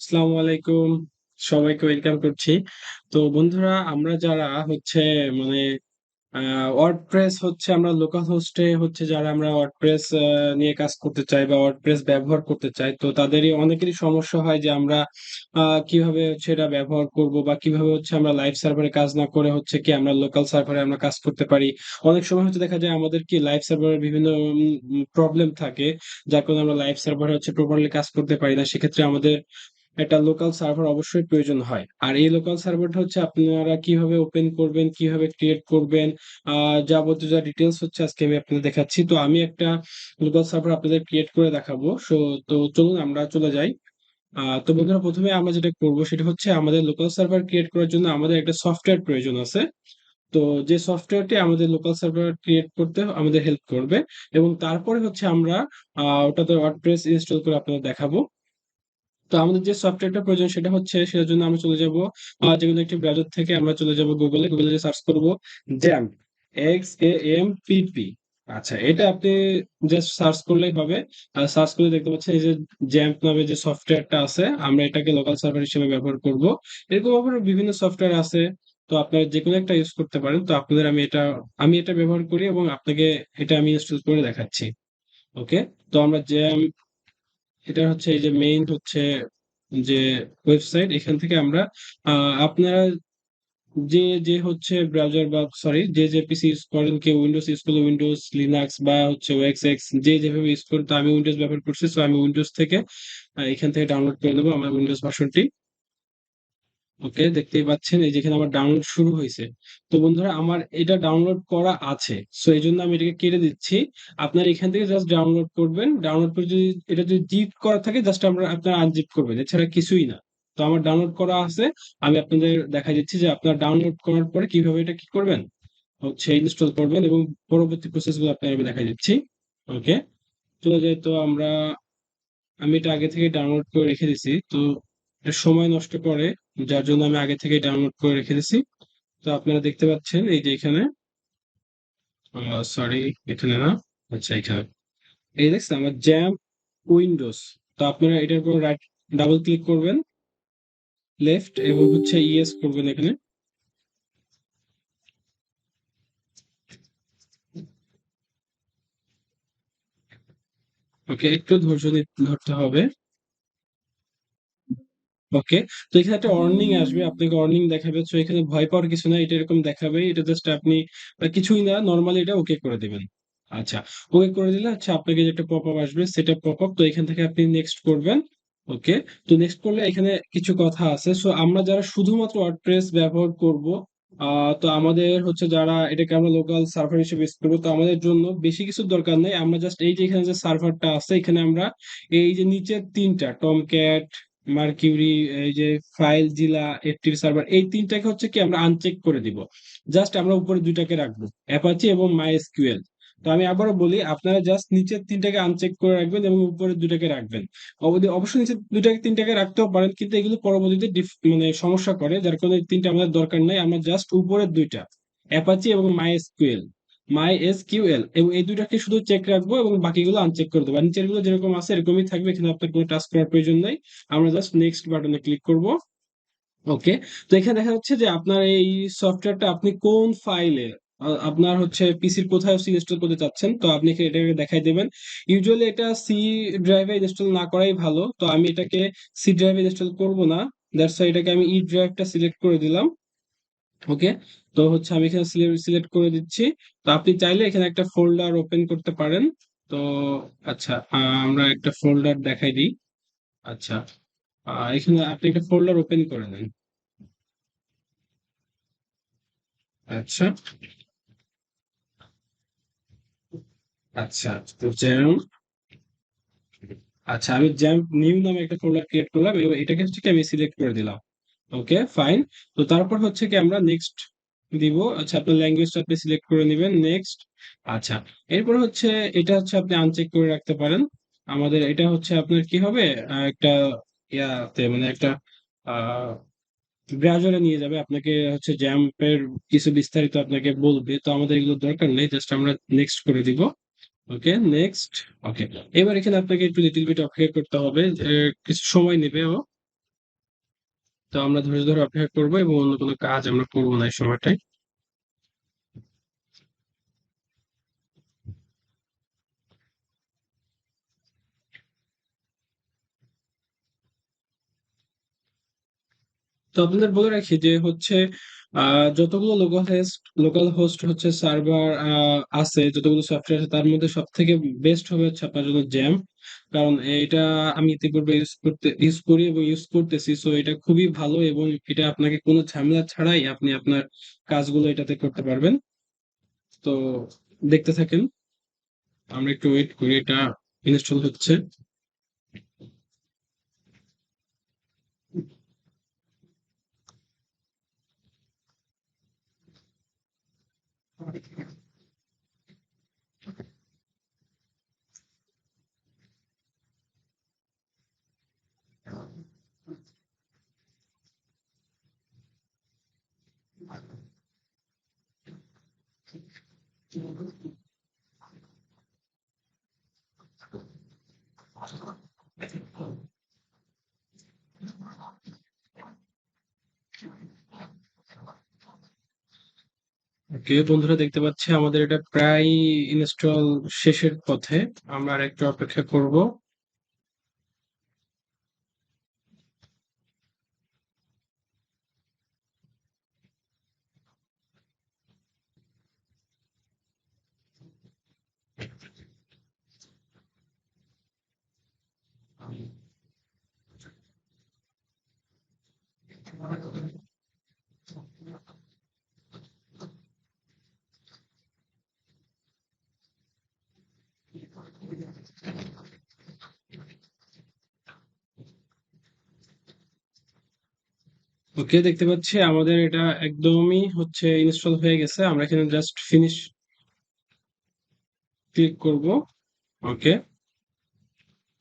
আসসালামু আলাইকুম। সবাইকে ওয়েলকাম করছি। তো বন্ধুরা আমরা যারা হচ্ছে মানে ওয়ার্ডপ্রেস হচ্ছে আমরা লোকাল হোস্টে হচ্ছে যারা আমরা ওয়ার্ডপ্রেস নিয়ে কাজ করতে চাই বা ওয়ার্ডপ্রেস ব্যবহার করতে চাই, তো তাদেরই অনেকেরই সমস্যা হয় যে আমরা কিভাবে হচ্ছে এটা ব্যবহার করব বা কিভাবে হচ্ছে আমরা লাইভ সার্ভারে কাজ না করে হচ্ছে কি আমরা লোকাল সার্ভারে আমরা কাজ করতে পারি। অনেক সময় হচ্ছে দেখা যায় আমাদের কি লাইভ সার্ভারের বিভিন্ন প্রবলেম থাকে, যার কারণে আমরা লাইভ সার্ভারে হচ্ছে প্রপারলি কাজ করতে পারি না। সেক্ষেত্রে আমাদের একটা লোকাল সার্ভার অবশ্যই প্রয়োজন হয়। আর এই লোকাল সার্ভারটা হচ্ছে আপনারা কিভাবে ওপেন করবেন, কিভাবে ক্রিয়েট করবেন, যাবতীয় যা ডিটেইলস হচ্ছে আজকে আমি আপনাদের দেখাচ্ছি। তো আমি একটা লোকাল সার্ভার আপনাদের ক্রিয়েট করে দেখাবো। তো চলুন আমরা চলে যাই। তো বন্ধুরা, প্রথমে আমরা যেটা করব সেটা হচ্ছে আমাদের লোকাল সার্ভার ক্রিয়েট করার জন্য আমাদের একটা সফটওয়্যার প্রয়োজন আছে। তো যে সফটওয়্যারটি আমাদের লোকাল সার্ভার ক্রিয়েট করতে আমাদের হেল্প করবে, এবং তারপরে হচ্ছে আমরা ওটাতে ওয়ার্ডপ্রেস ইনস্টল করে আপনাদের দেখাবো। তো আমাদের যে সফটওয়্যারটা প্রয়োজন সেটা হচ্ছে, সেটার জন্য আমরা চলে যাব যেকোনো একটি ব্রাউজার থেকে আমরা চলে যাব গুগলে যে সার্চ করব জ্যাম্প XAMPP। আচ্ছা, এটা আপনি জাস্ট সার্চ করলেই হবে। সার্চ করে দেখতে পাচ্ছেন এই যে জ্যাম্প নামে যে সফটওয়্যারটা আছে, আমরা এটাকে লোকাল সার্ভার হিসেবে ব্যবহার করব। এরকম আবার বিভিন্ন সফটওয়্যার আছে, তো আপনারা যে কোনো একটা ইউজ করতে পারেন। তো আপনাদের আমি এটা ব্যবহার করি এবং আপনাকে এটা আমি ইনস্টল করে দেখাচ্ছি। ওকে। তো আমরা এটা হচ্ছে এই যে মেইন হচ্ছে যে ওয়েবসাইট, এখান থেকে আমরা আপনারা যে হচ্ছে ব্রাউজার বা সরি যে পিসি ইউজ করেন, কেউ উইন্ডোজ ইউজ করলে উইন্ডোজ, লিনাক্স বা হচ্ছে ওএক্স এক্স যে যেভাবে ইউজ করেন, তো আমি উইন্ডোজ ব্যবহার করছি, তো আমি উইন্ডোজ থেকে এখান থেকে ডাউনলোড করে নেবো আমার উইন্ডোজ ভার্সনটি। ওকে, দেখতেই পাচ্ছেন এই যেখানে আমার ডাউনলোড শুরু হয়েছে। তো বন্ধুরা, আমার এটা ডাউনলোড করা আছে, সো এই জন্য আমি এটাকে কেটে দিচ্ছি। আপনার এখান থেকে জাস্ট ডাউনলোড করবেন, ডাউনলোড করে যদি এটা যদি জিপ করা থাকে জাস্ট আপনার আনজিপ করবেন, এছাড়া কিছুই না। তো আমার ডাউনলোড করা আছে, আমি আপনাদের দেখা দিচ্ছি যে আপনার ডাউনলোড করার পরে কিভাবে এটা কি করবেন হচ্ছে ইনস্টল করবেন, এবং পরবর্তী প্রসেস গুলো আপনার আমি দেখা দিচ্ছি। ওকে, চলে যাই। তো আমি এটা আগে থেকে ডাউনলোড করে রেখে দিছি, তো এটা সময় নষ্ট করে, যার জন্য আমি আগে থেকে ডাউনলোড করে রেখে দিছি। তো আপনারা দেখতে পাচ্ছেন এই যে এখানে, সরি এখানে না, আচ্ছা এখানে এই দেখছেন আমার জ্যাম উইন্ডোজ। তো আপনারা এটার উপর রাইট ডাবল ক্লিক করবেন, লেফট, এবং হচ্ছে ইয়েস করবেন এখানে। ওকে, একটু ধৈর্য ধরতে হবে। ওকে, তো এখানে একটা ওয়ার্নিং আসবে, আপনাকে ওয়ার্নিং দেখাবে। তো এখানে ভয় পাওয়ার কিছু না, এটা এরকম দেখাবে। এটা জাস্ট আপনি কিছুই না, নর্মালি এটা ওকে করে দিবেন। আচ্ছা, ওকে করে দিলে হচ্ছে আপনাকে যে একটা পপ আপ আসবে, সেটা পপ আপ, তো এখান থেকে আপনি নেক্সট করবেন। ওকে, তো নেক্সট করলে এখানে কিছু কথা আছে। সো আমরা যারা শুধুমাত্র ওয়ার্ডপ্রেস ব্যবহার করব, তো আমাদের হচ্ছে যারা এটাকে আমরা লোকাল সার্ভার হিসেবে ইউজ করবো, তো আমাদের জন্য বেশি কিছুর দরকার নেই। আমরা জাস্ট এই যে এখানে যে সার্ভারটা আছে, এখানে আমরা এই যে নিচের তিনটা টমক্যাট, মার্কিউরি, এই যে ফাইল জিলা, এফটিপি সার্ভার, এই তিনটাকে হচ্ছে কি আমরা আনচেক করে দিব। জাস্ট আমরা উপরে দুইটাকে রাখবো, অ্যাপাচি এবং মাইএসকিউএল। তো আমি আবারও বলি, আপনারা জাস্ট নিচের তিনটাকে আনচেক করে রাখবেন এবং উপরে দুটাকে রাখবেন। অবশ্যই নিচের দুটাকে তিনটাকে রাখতেও পারেন, কিন্তু এগুলো পরবর্তীতে মানে সমস্যা করে, যার কারণে এই তিনটা আমাদের দরকার নাই। আমরা জাস্ট উপরের দুইটা, অ্যাপাচি এবং মাই এসকিউএল এবং এই দুইটাকে শুধু চেক রাখবো এবং বাকিগুলো আনচেক করে দেবো। আর নিচের গুলো যেরকম আছে এরকমই থাকবে, এখানে আপনার কোনো টাস্ক করার প্রয়োজন নাই। আমরা জাস্ট নেক্সট বাটনে ক্লিক করব। ওকে, তো এখানে দেখা যাচ্ছে যে আপনার এই সফটওয়্যারটা আপনি কোন ফাইলে, আপনার হচ্ছে পিসির কোথায় ইনস্টল করতে চাচ্ছেন, তো আপনি এটাকে দেখাই দেবেন। ইউজুয়ালি এটা সি ড্রাইভে ইনস্টল না করাই ভালো, তো আমি এটাকে সি ড্রাইভে ইনস্টল করব না। দ্যাটস ওয়াই এটাকে আমি ই ড্রাইভটা সিলেক্ট করে দিলাম। ওকে, তো হচ্ছে আমি এখানে সিলেক্ট করে দিচ্ছি। তো আপনি চাইলে এখানে একটা ফোল্ডার ওপেন করতে পারেন। তো আচ্ছা, আমরা একটা ফোল্ডার দেখাই দিই। আচ্ছা, এখানে আপনি একটা ফোল্ডার ওপেন করে নেন। আচ্ছা, আচ্ছা, তো আচ্ছা, আমি জ্যাম্প নিউ নামে একটা ফোল্ডার ক্রিয়েট করলাম এবং এটাকে হচ্ছে কি আমি সিলেক্ট করে দিলাম। ওকে, ফাইন। তো তারপর হচ্ছে কি আমরা নেক্সট দিব। আচ্ছা, আপনার ল্যাঙ্গুয়েজটা আপনি সিলেক্ট করে নেবেন, নেক্সট। আচ্ছা, এরপর হচ্ছে এটা হচ্ছে আপনি আনচেক করে রাখতে পারেন। আমাদের এটা হচ্ছে আপনার কি হবে, একটা ইয়াতে মানে একটা ব্রাউজারে নিয়ে যাবে আপনাকে, হচ্ছে জ্যাম্পের কিছু বিস্তারিত আপনাকে বলবে। তো আমাদের এগুলো দরকার নেই, জাস্ট আমরা নেক্সট করে দিব। ওকে, নেক্সট। ওকে, এবার এখানে আপনাকে একটু লিটল বিট অপেক্ষা করতে হবে, কিছু সময় নেবে ও। তো আমরা ধৈর্য ধরে অপেক্ষা করবো এবং অন্য কোনো কাজ আমরা করবো না এই সময়টায়। তো আপনাদের বলে রাখি যে হচ্ছে যতগুলো লোকাল হোস্ট হচ্ছে সার্ভার আছে, যতগুলো সফটওয়্যার আছে তার মধ্যে সব থেকে বেস্ট হবে হচ্ছে আপনার জন্য জ্যাম। কারণ এটা আমি ইতিপূর্বে ইউজ করি এবং ইউজ করতেছি, সো এটা খুবই ভালো এবং এটা আপনাকে কোনো ঝামেলা ছাড়াই আপনি আপনার কাজগুলো এটাতে করতে পারবেন। তো দেখতে থাকেন, আমরা একটু ওয়েট করি, এটা ইনস্টল হচ্ছে। ওকে বন্ধুরা, দেখতে পাচ্ছি আমাদের এটা প্রায় ইনস্টল শেষের পথে। আমরা আর একটু অপেক্ষা করব। ওকে, দেখতে পাচ্ছি আমাদের এটা একদমই হচ্ছে ইনস্টল হয়ে গেছে। আমরা এখানে জাস্ট ফিনিশ ক্লিক করব। ওকে,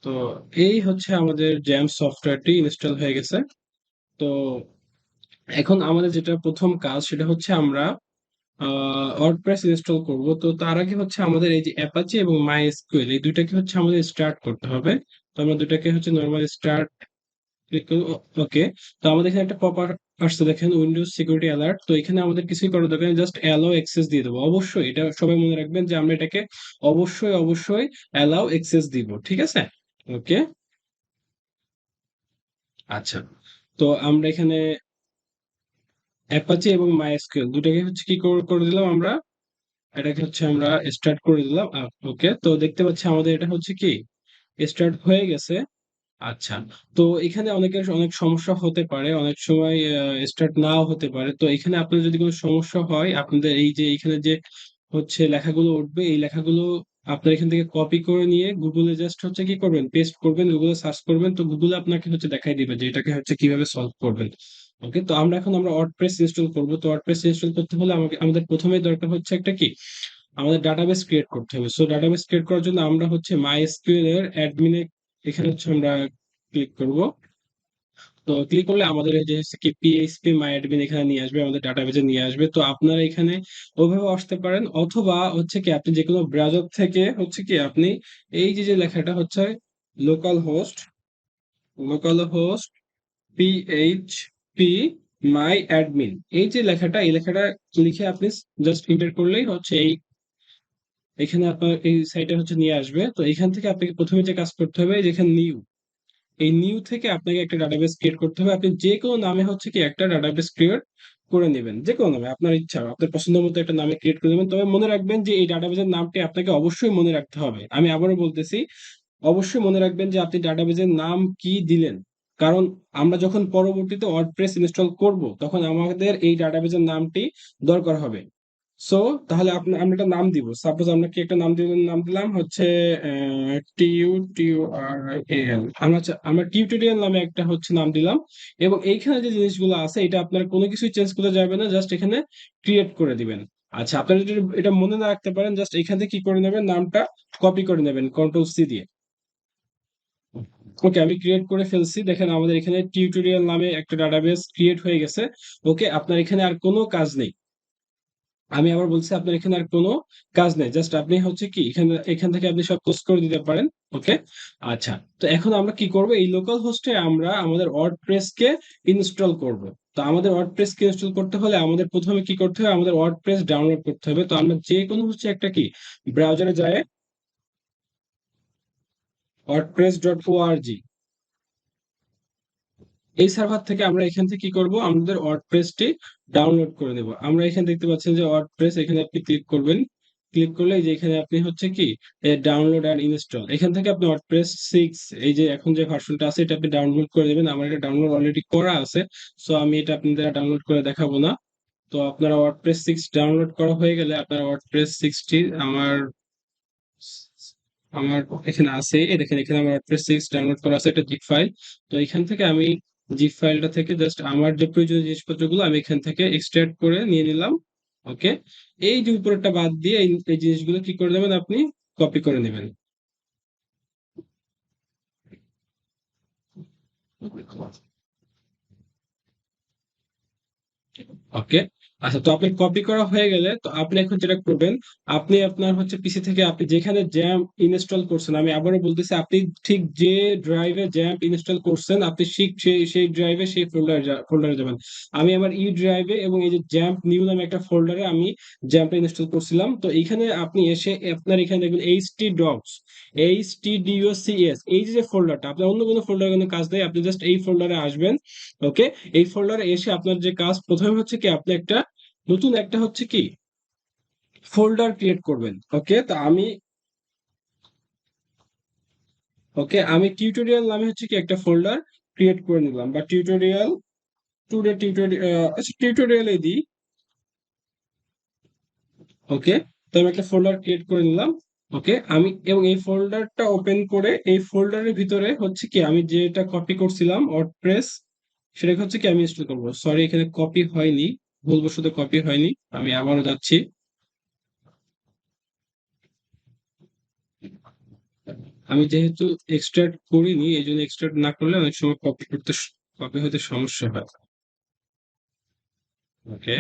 তো এই হচ্ছে আমাদের জ্যাম সফটওয়্যারটি ইনস্টল হয়ে গেছে। তো এখন আমাদের যেটা প্রথম কাজ সেটা হচ্ছে আমরা ওয়ার্ডপ্রেস ইনস্টল করব। তো তার আগে হচ্ছে আমাদের এই যে অ্যাপাচি এবং মাই এসকিউএল এই দুইটাকে হচ্ছে আমাদের স্টার্ট করতে হবে। তো আমরা দুইটাকে হচ্ছে নরমাল স্টার্ট ক্লিক করব। ওকে, তো আমাদের এখানে একটা পপ আপ আসছে, দেখেন উইন্ডোজ সিকিউরিটি অ্যালার্ট। তো এখানে আমাদের কিছুই করার দরকার নেই, জাস্ট অ্যালাউ অ্যাক্সেস দিয়ে দেবো। অবশ্যই এটা সবাই মনে রাখবেন যে আমরা এটাকে অবশ্যই অ্যালাউ অ্যাক্সেস দিব, ঠিক আছে? ওকে, আচ্ছা। তো আমরা এখানে অ্যাপাচি এবং মাইএসকিউএল দুটাকে হচ্ছে কি করে দিলাম আমরা, এটাকে হচ্ছে আমরা স্টার্ট করে দিলাম। ওকে, তো দেখতে পাচ্ছি আমাদের এটা হচ্ছে কি স্টার্ট হয়ে গেছে। আচ্ছা, তো এখানে অনেকের অনেক সমস্যা হতে পারে, অনেক সময় স্টার্ট নাও হতে পারে। তো এখানে আপনাদের যদি কোনো সমস্যা হয়, আপনাদের এই যে এখানে যে হচ্ছে লেখাগুলো উঠবে, এই লেখাগুলো আপনার এখান থেকে কপি করে নিয়ে গুগলে জাস্ট হচ্ছে কি করবেন, পেস্ট করবেন, গুগলে সার্চ করবেন। তো গুগলে আপনাকে হচ্ছে দেখাই দিবে যে এটাকে হচ্ছে কিভাবে সলভ করবেন। ওকে, তো আমরা ওয়ার্ডপ্রেস ইনস্টল করবো। তো ওয়ার্ডপ্রেস ইনস্টল করতে হলে আমাদের প্রথমেই দরকার হচ্ছে একটা কি, আমাদের ডাটাবেস ক্রিয়েট করতে হবে। সো ডাটাবেস ক্রিয়েট করার জন্য আমরা হচ্ছে মাইএসকিউএল এর অ্যাডমিনে এখানে হচ্ছে আমরা ক্লিক করব। তো ক্লিক করলে আমাদের এই যে কি পিএইচপি মাই অ্যাডমিন এখানে নিয়ে আসবে, আমাদের ডাটাবেজে নিয়ে আসবে। তো আপনারা এখানে ওইভাবে আসতে পারেন, অথবা হচ্ছে কি আপনি যে কোনো ব্রাউজার থেকে হচ্ছে কি আপনি এই যে যে লেখাটা হচ্ছে local host local host PHP মাই অ্যাডমিন, এই যে লেখাটা, এই লেখাটা লিখে আপনি জাস্ট এন্টার করলেই হচ্ছে এই এখানে আপনার এই সাইটে হচ্ছে নিয়ে আসবে। তো এখান থেকে আপনাকে প্রথমে যে কাজ করতে হবে, যেখানে নিউ, এই নিউ থেকে আপনাকে একটা ডাটাবেস ক্রিয়েট করতে হবে। আপনি যে কোনো নামে হচ্ছে কি একটা ডাটাবেস ক্রিয়েট করে নেবেন, যে কোনো নামে আপনার ইচ্ছা, আপনার পছন্দ মতো একটা নামে ক্রিয়েট করে নেবেন। তবে মনে রাখবেন যে এই ডাটাবেসের নামটি আপনাকে অবশ্যই মনে রাখতে হবে। আমি আবারও বলতেছি, অবশ্যই মনে রাখবেন যে আপনি ডাটাবেজের নাম কি দিলেন। কারণ আমরা যখন পরবর্তীতে ওয়ার্ডপ্রেস ইনস্টল করব তখন আমাদের এই ডাটাবেজের নামটি দরকার হবে। সো তাহলে আমরা একটা নাম দিব। সাপোজ আমরা কি একটা নাম দিলাম হচ্ছে টিউটোরিয়াল। আমরা টিউটোরিয়াল নামে একটা হচ্ছে নাম দিলাম। এবং এইখানে যে জিনিসগুলো আছে এটা আপনার কোনো কিছুই চেঞ্জ করতে যাবে না, জাস্ট এখানে ক্রিয়েট করে দিবেন। আচ্ছা, আপনারা যদি এটা মনে না রাখতে পারেন, জাস্ট এখান থেকে কি করে নেবেন, নামটা কপি করে নেবেন কন্ট্রোল সি দিয়ে। ওকে, আমি ক্রিয়েট করে ফেলছি, দেখেন আমাদের এখানে টিউটোরিয়াল নামে একটা ডাটাবেস ক্রিয়েট হয়ে গেছে। ওকে, আপনার এখানে আর কোনো কাজ নেই। আমি আবার বলছি আপনার এখানে আর কোনো কাজ নেই, জাস্ট আপনি হচ্ছে কি এখানে এখান থেকে আপনি সব পোস্ট করে দিতে পারেন। ওকে, আচ্ছা। তো এখন আমরা কি করব, এই লোকাল হোস্টে আমরা আমাদের ওয়ার্ডপ্রেস কে ইনস্টল করব। তো আমাদের ওয়ার্ডপ্রেস কে ইনস্টল করতে হলে আমাদের প্রথমে কি করতে হবে, আমাদের ওয়ার্ডপ্রেস ডাউনলোড করতে হবে। তো আমরা যে কোনো হচ্ছে একটা কি ব্রাউজারে যায় wordpress.org, এই সার্ভার থেকে আমরা এখান থেকে কি করব, আমাদের ওয়ার্ডপ্রেসটি ডাউনলোড করে নেব। আমরা এখানে দেখতে পাচ্ছেন যে ওয়ার্ডপ্রেস, এখানে আপনি ক্লিক করবেন। ক্লিক করলে এই যে এখানে আপনি হচ্ছে কি ডাউনলোড অ্যান্ড ইনস্টল, এখান থেকে আপনি ওয়ার্ডপ্রেস 6, এই যে এখন যে ভার্সনটা আছে এটা আপনি ডাউনলোড করে দেবেন। আমার এটা ডাউনলোড অলরেডি করা আছে, সো আমি এটা আপনাদের ডাউনলোড করে দেখাবো না। তো আপনারা ওয়ার্ডপ্রেস 6 ডাউনলোড করা হয়ে গেলে আপনারা ওয়ার্ডপ্রেস 6টি আমার আমার এখানে আছে, এই দেখেন এখানে আমার ওয়ার্ডপ্রেস 6 ডাউনলোড করা আছে, এটা জিপ ফাইল। তো এখান থেকে আমি জিপ ফাইলটা থেকে জাস্ট আমার যে প্রয়োজনীয় জিনিসপত্রগুলো আমি এখান থেকে এক্সট্রাক্ট করে নিয়ে নিলাম। ওকে, এই যে উপরেরটা বাদ দিয়ে এই জিনিসগুলো কি করে নেবেন, আপনি কপি করে নেবেন। ওকে, আচ্ছা। তো আপনি কপি করা হয়ে গেলে তো আপনি এখন যেটা করবেন, আপনি আপনার হচ্ছে পিসি থেকে আপনি যেখানে জ্যাম্প ইনস্টল করছেন, আমি আবারও বলতেছি, আপনি ঠিক যে ড্রাইভে জ্যাম্প ইনস্টল করছেন আপনি ঠিক সেই ড্রাইভে সেই ফোল্ডারে যাবেন। আমি আমার ই ড্রাইভে এবং এই যে জ্যাম্প নিউ নামে একটা ফোল্ডারে আমি জ্যাম্পটা ইনস্টল করছিলাম। তো এইখানে আপনি এসে আপনার এখানে দেখবেন htdocs এই যে ফোল্ডারটা, আপনার অন্য কোনো ফোল্ডারে কোনো কাজ নেই, আপনি জাস্ট এই ফোল্ডারে আসবেন। ওকে, এই ফোল্ডারে এসে আপনার যে কাজ প্রথমে হচ্ছে কি আপনি একটা নতুন একটা হচ্ছে কি ফোল্ডার ক্রিয়েট করবেন। ওকে, তো আমি টিউটোরিয়াল নামে হচ্ছে কি একটা ফোল্ডার ক্রিয়েট করে নিলাম, বা টিউটোরিয়াল টুডে টিউটোরিয়াল, আচ্ছা টিউটোরিয়ালে দিই। ওকে, তো আমি একটা ফোল্ডার ক্রিয়েট করে নিলাম। ওকে, আমি এবং এই ফোল্ডারটা ওপেন করে এই ফোল্ডারের ভিতরে হচ্ছে কি আমি যেটা কপি করছিলাম ওয়ার্ডপ্রেস, সেটা হচ্ছে কি আমি ইনস্টল করবো। সরি, এখানে কপি হয়নি, ভুলবশত কপি হয়নি। আমি আবারও যাচ্ছি। আমি যেহেতু এক্সট্রাক্ট করিনি এই জন্য এক্সট্রাক্ট না করলে অনেক সময় কপি হতে সমস্যা হয়। ওকে,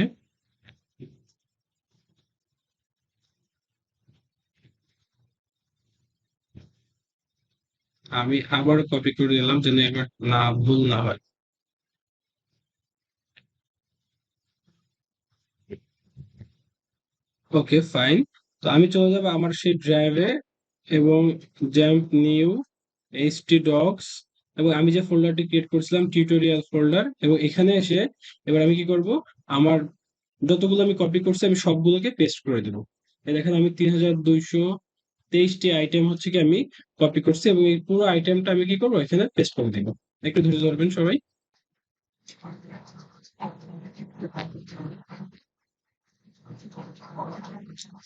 আমি আবারও কপি করে নিলাম যেন এবার ভুল না হয়। ওকে, ফাইন। তো আমি চলে যাবো আমার সেই ড্রাইভে এবং জ্যাম্প নিউ এইচটি ডক্স এবং আমি যে ফোল্ডারটি ক্রিয়েট করছিলাম টিউটোরিয়াল ফোল্ডার, এবং এখানে এসে এবার আমি কি করব, আমার যতগুলো আমি কপি করছি আমি সবগুলোকে পেস্ট করে দেবো। এই দেখেন আমি 3223টি আইটেম হচ্ছে কি আমি কপি করছি এবং এই পুরো আইটেমটা আমি কি করবো এখানে পেস্ট করে দিব। একটু ধৈর্য ধরবেন সবাই।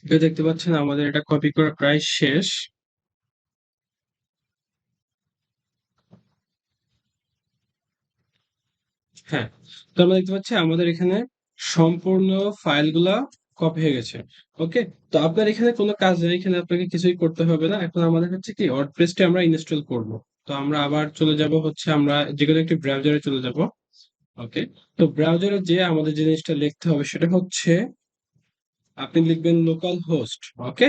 এটা দেখতে পাচ্ছেন আমাদের এটা কপি করা প্রায় শেষ। হ্যাঁ, তো আমরা দেখতে পাচ্ছি আমাদের এখানে সম্পূর্ণ ফাইলগুলা কপি হয়ে গেছে। ওকে, তো আপনার এখানে কোনো কাজ নেই, এখানে আপনাকে কিছুই করতে হবে না। এখন আমাদের হচ্ছে কি ওয়ার্ডপ্রেসটা আমরা ইনস্টল করব। তো আমরা আবার চলে যাব হচ্ছে আমরা যেকোনো একটি ব্রাউজারে চলে যাব। ওকে, তো ব্রাউজারে যে আমাদের যে জিনিসটা লিখতে হবে সেটা হচ্ছে আপনি লিখবেন লোকাল হোস্ট। ওকে,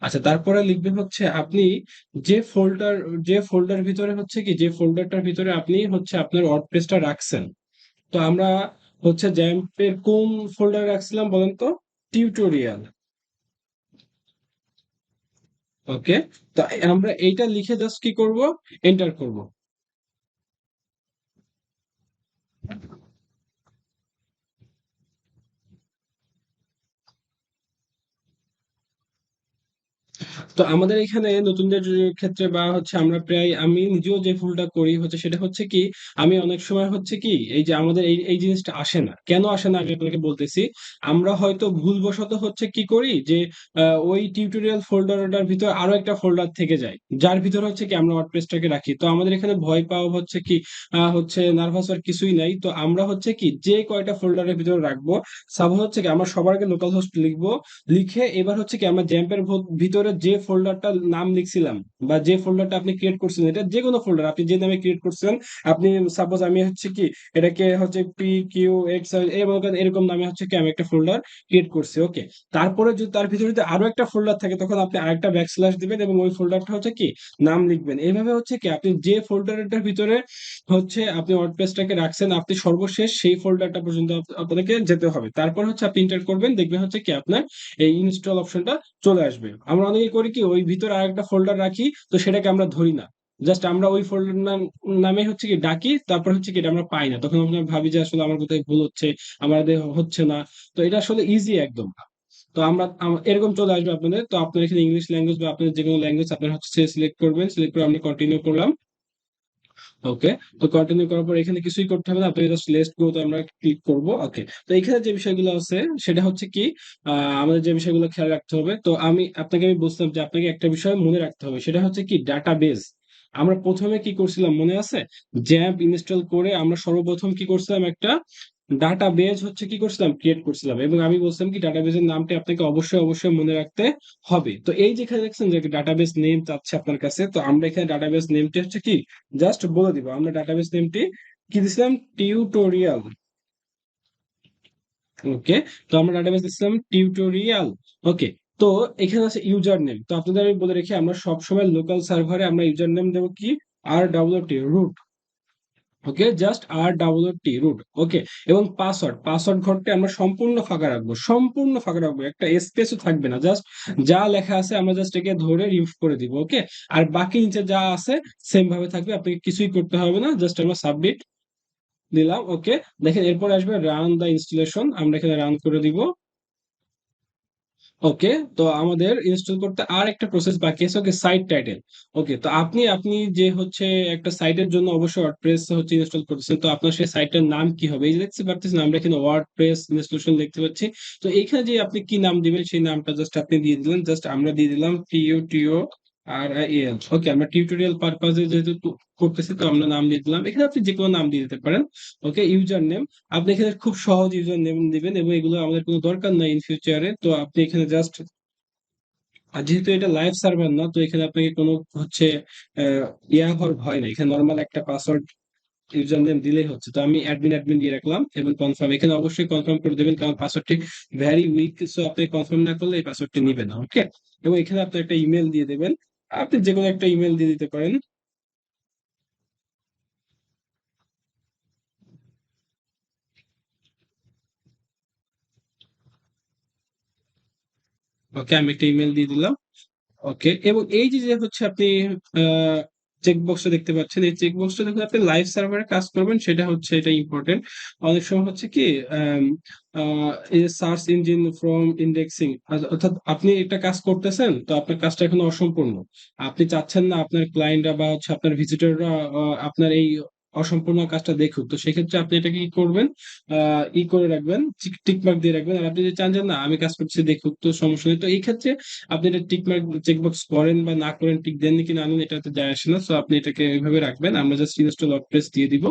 আচ্ছা, তারপরে লিখবেন হচ্ছে আপনি যে ফোল্ডার ভিতরে হচ্ছে কি যে ফোল্ডারটার ভিতরে আপনি হচ্ছে আপনার ওয়ার্ডপ্রেসটা রাখছেন। তো আমরা হচ্ছে জ্যাম্পের কোন ফোল্ডার রাখছিলাম বলেন তো, টিউটোরিয়াল। ওকে, তো আমরা এইটা লিখে জাস্ট কি করব, এন্টার করব। তো আমাদের এখানে নতুনদের ক্ষেত্রে বা হচ্ছে আমরা প্রায় আমি নিজেও যে ভুলটা করি হচ্ছে সেটা হচ্ছে কি আমি অনেক সময় হচ্ছে কি এই যে আমাদের এই জিনিসটা আসে না, কেন আসে না আমি আপনাকে বলতেছি। আমরা হয়তো ভুলবশত হচ্ছে কি করি যে ওই টিউটোরিয়াল ফোল্ডারটার ভিতর আরো একটা ফোল্ডার থেকে যায়, যার ভিতর হচ্ছে কি আমরা ওয়ার্ডপ্রেসটাকে রাখি। তো আমাদের এখানে ভয় পাওয়া হচ্ছে কি হচ্ছে নার্ভাস আর কিছুই নাই। তো আমরা হচ্ছে কি যে কয়টা ফোল্ডারের ভিতরে রাখবো, সাপোজ হচ্ছে কি আমরা সবার আগে লোকাল হোস্ট লিখবো, লিখে এবার হচ্ছে কি আমরা জ্যাম্পের ভিতরে যে ফোল্ডারটার নাম লিখছিলাম বা যে ফোল্ডারটা আপনি ক্রিয়েট করছেন, এটা যে কোনো ফোল্ডার আপনি যে নামে ক্রিয়েট করছেন, আপনি সাপোজ আমি হচ্ছে কি এটাকে হচ্ছে PQX এরকম নামে হচ্ছে কি আমি একটা ফোল্ডার ক্রিয়েট করছি, ওকে। তারপরে যদি তার ভিতরে যদি আরো একটা ফোল্ডার থাকে, তখন আপনি আরেকটা ব্যাকস্ল্যাশ দিবেন এবং ওই ফোল্ডারটা হচ্ছে কি নাম লিখবেন। এইভাবে হচ্ছে কি আপনি যে ফোল্ডারটার ভিতরে হচ্ছে আপনি ওয়ার্ডপ্রেসটাকে রাখছেন, আপনি সর্বশেষ সেই ফোল্ডারটা পর্যন্ত আপনাকে যেতে হবে। তারপর হচ্ছে আপনি এন্টার করবেন, দেখবেন হচ্ছে কি আপনার এই ইনস্টল অপশনটা চলে আসবে। আমরা অনেকে করি কি ওই ভিতরে আরেকটা ফোল্ডার রাখি, তো সেটাকে আমরা ধরি না, জাস্ট আমরা ওই ফোল্ডার নামে হচ্ছে কি ডাকি, তারপর হচ্ছে কি এটা আমরা পাই না, তখন আমরা ভাবি যে আসলে আমার কোথায় ভুল হচ্ছে, আমাদের হচ্ছে না। তো এটা আসলে ইজি একদম। তো এরকম চলে আসবে আপনাদের। তো আপনার এখানে ইংলিশ ল্যাঙ্গুয়েজ বা আপনার যে কোনো ল্যাঙ্গুয়েজ আপনার হচ্ছে সিলেক্ট করবেন, সিলেক্ট করে আমরা কন্টিনিউ করলাম, ওকে। তো কন্টিনিউ করার পর এখানে কিছুই করতে হবে না, আপনাকে জাস্ট লেটস গো তে আমরা ক্লিক করব, ওকে। তো এখানে যে বিষয়গুলো আছে সেটা হচ্ছে কি আমাদের যে বিষয়গুলো খেয়াল রাখতে হবে, তো আমি বলছিলাম যে আপনাকে একটা বিষয় মনে রাখতে হবে, সেটা হচ্ছে কি ডাটাবেজ। আমরা প্রথমে কি করছিলাম মনে আছে? জ্যাম্প ইনস্টল করে আমরা সর্বপ্রথম কি করছিলাম, একটা ডাটাবেজ হচ্ছে কি করছিলাম ক্রিয়েট করছিলাম, এবং আমি বলছিলাম কি ডাটাবেজের নামটি আপনাকে অবশ্যই অবশ্যই মনে রাখতে হবে। তো এই যেখানে দেখছেন যে ডাটাবেজ নেম চাচ্ছে আপনার কাছে, তো আমরা এখানে ডাটাবেজ নেমটি হচ্ছে কি জাস্ট বলে দিব, আমরা ডাটাবেস নেমটি কি দিছিলাম, টিউটোরিয়াল, ওকে। তো আমরা ডাটাবেস দিছিলাম টিউটোরিয়াল, ওকে। তো এখানে আছে ইউজার নেম, তো আপনাদের আমি বলে রেখে আমরা সবসময় লোকাল সার্ভারে আমরা ইউজার নেম দেবো কি RWT রুট, ওকে, জাস্ট RWT রুট, ওকে। এবং পাসওয়ার্ড, পাসওয়ার্ড ঘরটা আমরা সম্পূর্ণ ফাঁকা রাখবো, সম্পূর্ণ ফাঁকা রাখবো, একটা স্পেসও থাকবে না, জাস্ট যা লেখা আছে আমরা জাস্ট একে ধরে রিমুভ করে দিব, ওকে। আর বাকি নিচে যা আছে সেম ভাবে থাকবে, আপনাকে কিছুই করতে হবে না, জাস্ট আমরা সাবমিট দিলাম, ওকে। দেখেন এরপর আসবে রান দা ইনস্টলেশন, আমরা এখানে রান করে দিব, ওকে। তো আমাদের ইনস্টল করতে আর একটা প্রসেস বাকি আছে, ওকে, সাইট টাইটেল, ওকে। তো আপনি যে হচ্ছে একটা সাইটের জন্য অবশ্যই ওয়ার্ডপ্রেস হচ্ছে ইনস্টল করতেছেন, তো আপনার সেই সাইটের নাম কি হবে, এই যে দেখতে পাচ্ছেন আমরা এখানে ওয়ার্ডপ্রেস ইনস্টলেশন দেখতে পাচ্ছি। তো এইখানে যে আপনি কি নাম দিবেন সেই নামটা জাস্ট আপনি দিয়ে দিলেন, জাস্ট আমরা দিয়ে দিলাম TUTORIAL, ওকে। আমরা টিউটোরিয়াল পারপাজে যেহেতু করতেছি, তো আমরা নাম দিয়ে দিলাম, এখানে আপনি যে কোনো নাম দিয়ে দিতে পারেন, ওকে। ইউজার নেম আপনি এখানে খুব সহজ ইউজার নেম দিবেন, এবং এগুলো আমাদের কোনো দরকার নাই ইন ফিউচারে, তো আপনি এখানে জাস্ট, আর যেহেতু এটা লাইভ সার্ভার না, তো এখানে আপনাকে কোনো হচ্ছে আহ, হওয়ার ভয় নাই, এখানে নর্মাল একটা পাসওয়ার্ড ইউজার নেম দিলেই হচ্ছে। তো আমি অ্যাডমিন অ্যাডমিন দিয়ে রাখলাম এবং কনফার্ম, এখানে অবশ্যই কনফার্ম করে দেবেন, কারণ পাসওয়ার্ডটি ভেরি উইক, সো আপনি কনফার্ম না করলে এই পাসওয়ার্ডটি নিবে না, ওকে। এবং এখানে আপনি একটা ইমেল দিয়ে দেবেন, আপনি যে কোনো একটা ইমেল দিয়ে দিতে পারেন, ওকে। আমি একটা ইমেল দিয়ে দিলাম, ওকে। এবং এই যে যে হচ্ছে আপনি চেক বক্সটা দেখতে পাচ্ছেন, এই চেক বক্সটা যখন আপনি লাইভ সার্ভারে কাজ করবেন সেটা হচ্ছে এটা ইম্পর্টেন্ট। অনেক সময় হচ্ছে কি আম, এই সার্চ ইঞ্জিন ফ্রম ইন্ডেক্সিং, অর্থাৎ আপনি একটা কাজ করতেছেন, তো আপনার কাজটা এখনো অসম্পূর্ণ, আপনি চাচ্ছেন না আপনার ক্লায়েন্টরা বা হচ্ছে আপনার ভিজিটররা আপনার এই অসম্পূর্ণ কাজটা দেখুক, তো সেক্ষেত্রে আপনি এটাকে কি করবেন, করে রাখবেন, টিক মার্ক দিয়ে রাখবেন। আর আপনি যদি চান যে না আমি কাজ করছি দেখুক, তো সমস্যা নেই, তো এই ক্ষেত্রে আপনি এটা টিক মার্ক চেকবক্স করেন বা না করেন, টিক দেন কি না দেন এটাতে যায় আসে না, সো আপনি এটাকে এইভাবে রাখবেন। আমরা জাস্ট ইনস্টল ওয়ার্ডপ্রেস দিয়ে দিব,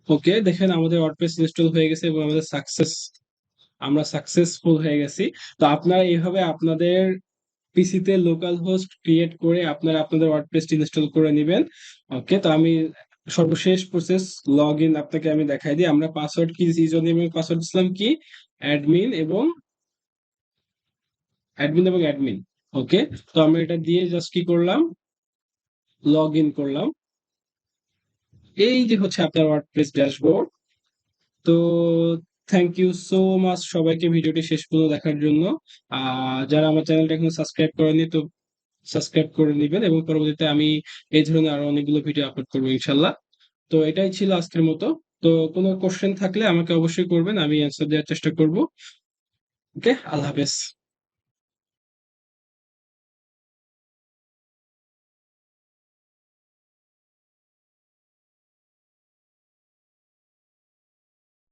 ওকে। দেখেন আমাদের ওয়ার্ডপ্রেস ইনস্টল হয়ে গেছে এবং আমরা সাকসেসফুল হয়ে গেছি। তো আপনারা এইভাবে আপনাদের পিসিতে লোকাল হোস্ট ক্রিয়েট করে আপনারা আপনাদের ওয়ার্ডপ্রেস ইনস্টল করে নেবেন, ওকে। তো আমি সর্বশেষ প্রসেস লগ ইন আপনাকে আমি দেখাই দিই, আমরা পাসওয়ার্ড কি ইউজার নেম এবং পাসওয়ার্ড দিলাম কি অ্যাডমিন এবং অ্যাডমিন, ওকে। তো আমরা এটা দিয়ে জাস্ট কি করলাম, লগ ইন করলাম, এই যে হচ্ছে আপনার ওয়ার্ডপ্রেস ড্যাশবোর্ড। তো থ্যাংক ইউ সো মাচ সবাইকে ভিডিওটি শেষ পর্যন্ত দেখার জন্য। যারা আমার চ্যানেলটা এখনো সাবস্ক্রাইব করেনি, তো সাবস্ক্রাইব করে নেবেন, এবং পরবর্তীতে আমি এই ধরনের আরো অনেকগুলো ভিডিও আপলোড করবো ইনশাল্লাহ। তো এটাই ছিল আজকের মতো। তো কোনো কোশ্চেন থাকলে আমাকে অবশ্যই করবেন, আমি অ্যান্সার দেওয়ার চেষ্টা করব, ওকে। আল্লাহ হাফেজ।